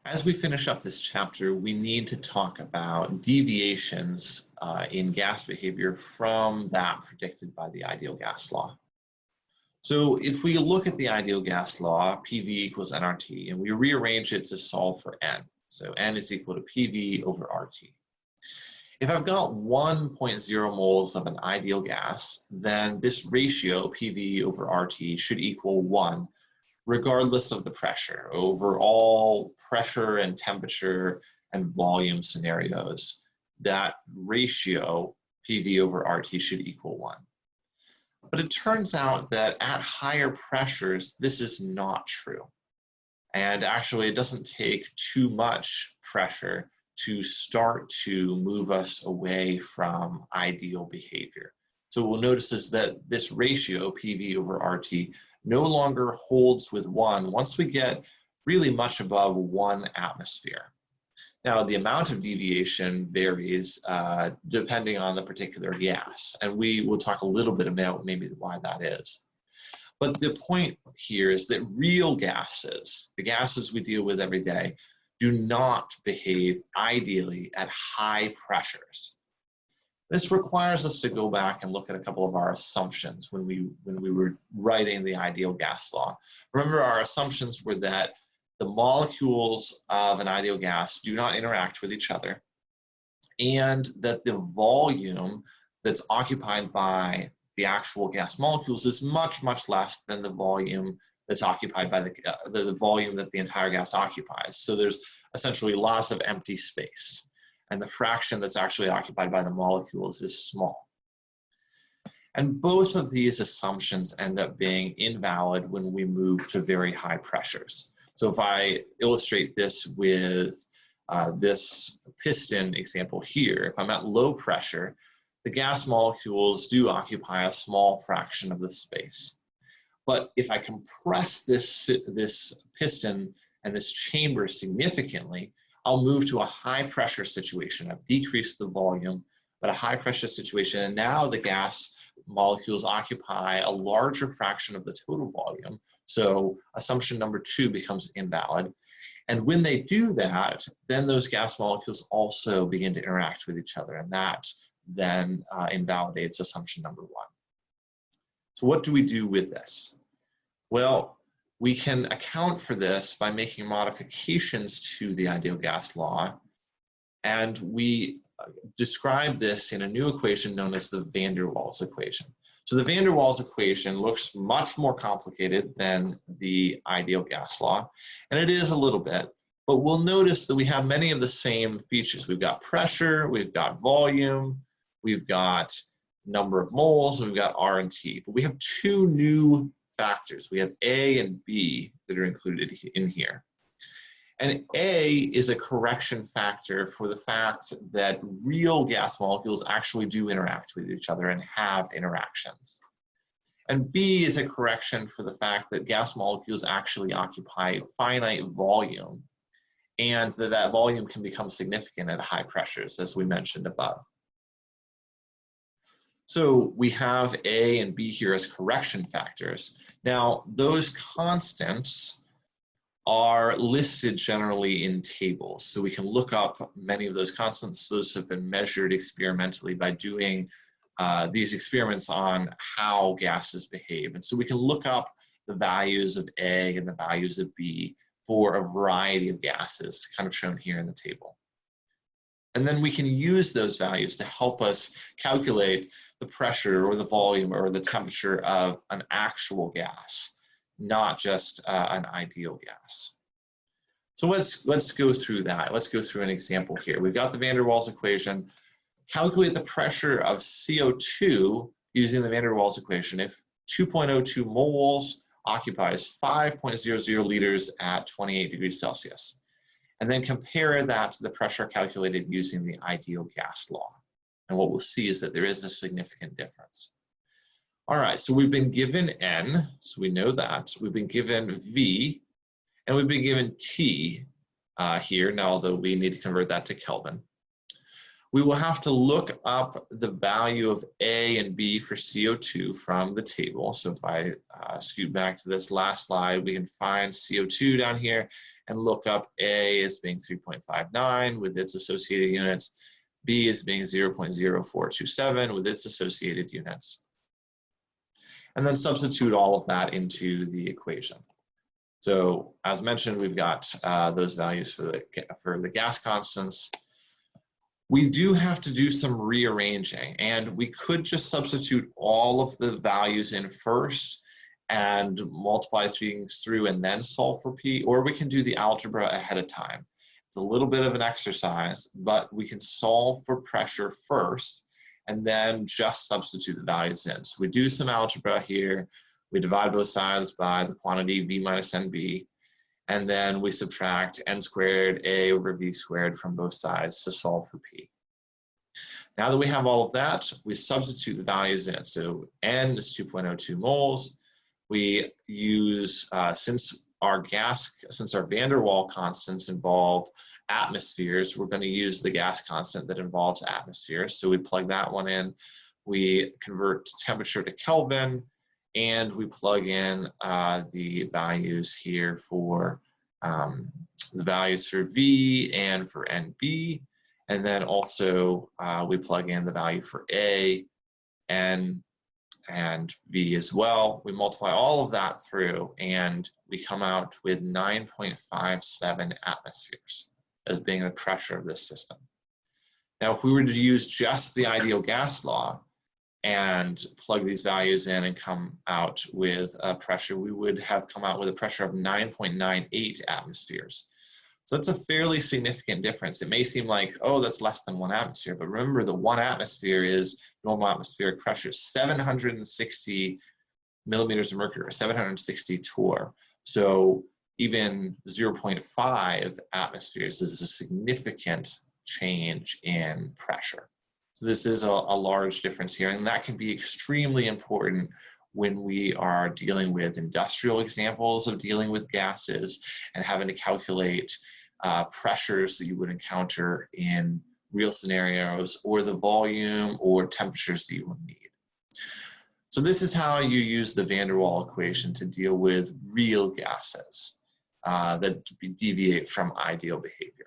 As we finish up this chapter, we need to talk about deviations in gas behavior from that predicted by the ideal gas law. So if we look at the ideal gas law, PV equals nRT, and we rearrange it to solve for N. So N is equal to PV over RT. If I've got 1.0 moles of an ideal gas, then this ratio, PV over RT, should equal 1, regardless of the pressure, over all pressure and temperature and volume scenarios. That ratio, PV over RT, should equal 1. But it turns out that at higher pressures, this is not true. And actually, it doesn't take too much pressure to start to move us away from ideal behavior. So what we'll notice is that this ratio, PV over RT, no longer holds with 1 once we get really much above 1 atmosphere. Now, the amount of deviation varies depending on the particular gas, and we will talk a little bit about maybe why that is. But the point here is that real gases, the gases we deal with every day, do not behave ideally at high pressures. This requires us to go back and look at a couple of our assumptions when we were writing the ideal gas law. Remember, our assumptions were that the molecules of an ideal gas do not interact with each other, and that the volume that's occupied by the actual gas molecules is much, much less than the volume that's occupied by the volume that the entire gas occupies. So there's essentially lots of empty space, and the fraction that's actually occupied by the molecules is small. And both of these assumptions end up being invalid when we move to very high pressures. So if I illustrate this with this piston example here, if I'm at low pressure, the gas molecules do occupy a small fraction of the space. But if I compress this piston and this chamber significantly, I'll move to a high pressure situation. I've decreased the volume, but a high pressure situation, and now the gas molecules occupy a larger fraction of the total volume. So assumption number 2 becomes invalid. And when they do that, then those gas molecules also begin to interact with each other, and that then invalidates assumption number 1. So what do we do with this? Well, we can account for this by making modifications to the ideal gas law, and we describe this in a new equation known as the van der Waals equation. So the van der Waals equation looks much more complicated than the ideal gas law, and it is a little bit, but we'll notice that we have many of the same features. We've got pressure, we've got volume, we've got number of moles, we've got R and T, but we have 2 new factors. We have A and B that are included in here. And A is a correction factor for the fact that real gas molecules actually do interact with each other and have interactions. And B is a correction for the fact that gas molecules actually occupy finite volume, and that volume can become significant at high pressures, as we mentioned above. So we have A and B here as correction factors. Now, those constants are listed generally in tables. So we can look up many of those constants. Those have been measured experimentally by doing these experiments on how gases behave. And so we can look up the values of A and the values of B for a variety of gases, kind of shown here in the table. And then we can use those values to help us calculate the pressure or the volume or the temperature of an actual gas, not just an ideal gas. So let's go through that. Let's go through an example here. We've got the van der Waals equation. Calculate the pressure of CO2 using the van der Waals equation if 2.02 moles occupies 5.00 liters at 28 degrees Celsius. And then compare that to the pressure calculated using the ideal gas law. And what we'll see is that there is a significant difference. All right, so we've been given N, so we know that. We've been given V, and we've been given T here, now although we need to convert that to Kelvin. We will have to look up the value of A and B for CO2 from the table. So if I scoot back to this last slide, we can find CO2 down here, and look up A as being 3.59 with its associated units, B as being 0.0427 with its associated units, and then substitute all of that into the equation. So as mentioned, we've got those values for the gas constants. We do have to do some rearranging, and we could just substitute all of the values in first and multiply things through and then solve for P, or we can do the algebra ahead of time. It's a little bit of an exercise, but we can solve for pressure first and then just substitute the values in. So we do some algebra here. We divide both sides by the quantity V minus NB, and then we subtract n squared A over V squared from both sides to solve for P. Now that we have all of that, we substitute the values in. So N is 2.02 moles. We use, since our van der Waals constants involve atmospheres, we're going to use the gas constant that involves atmospheres. So we plug that one in. We convert temperature to Kelvin, and we plug in the values here for the values for V and for NB. And then also we plug in the value for A, N, and V as well. We multiply all of that through, and we come out with 9.57 atmospheres as being the pressure of this system. Now, if we were to use just the ideal gas law and plug these values in and come out with a pressure, we would have come out with a pressure of 9.98 atmospheres. So that's a fairly significant difference. It may seem like, oh, that's less than 1 atmosphere, but remember the 1 atmosphere is normal atmospheric pressure, 760 millimeters of mercury, or 760 torr. So even 0.5 atmospheres is a significant change in pressure. So this is a large difference here, and that can be extremely important when we are dealing with industrial examples of dealing with gases and having to calculate pressures that you would encounter in real scenarios, or the volume or temperatures that you will need. So this is how you use the van der Waals equation to deal with real gases that deviate from ideal behavior.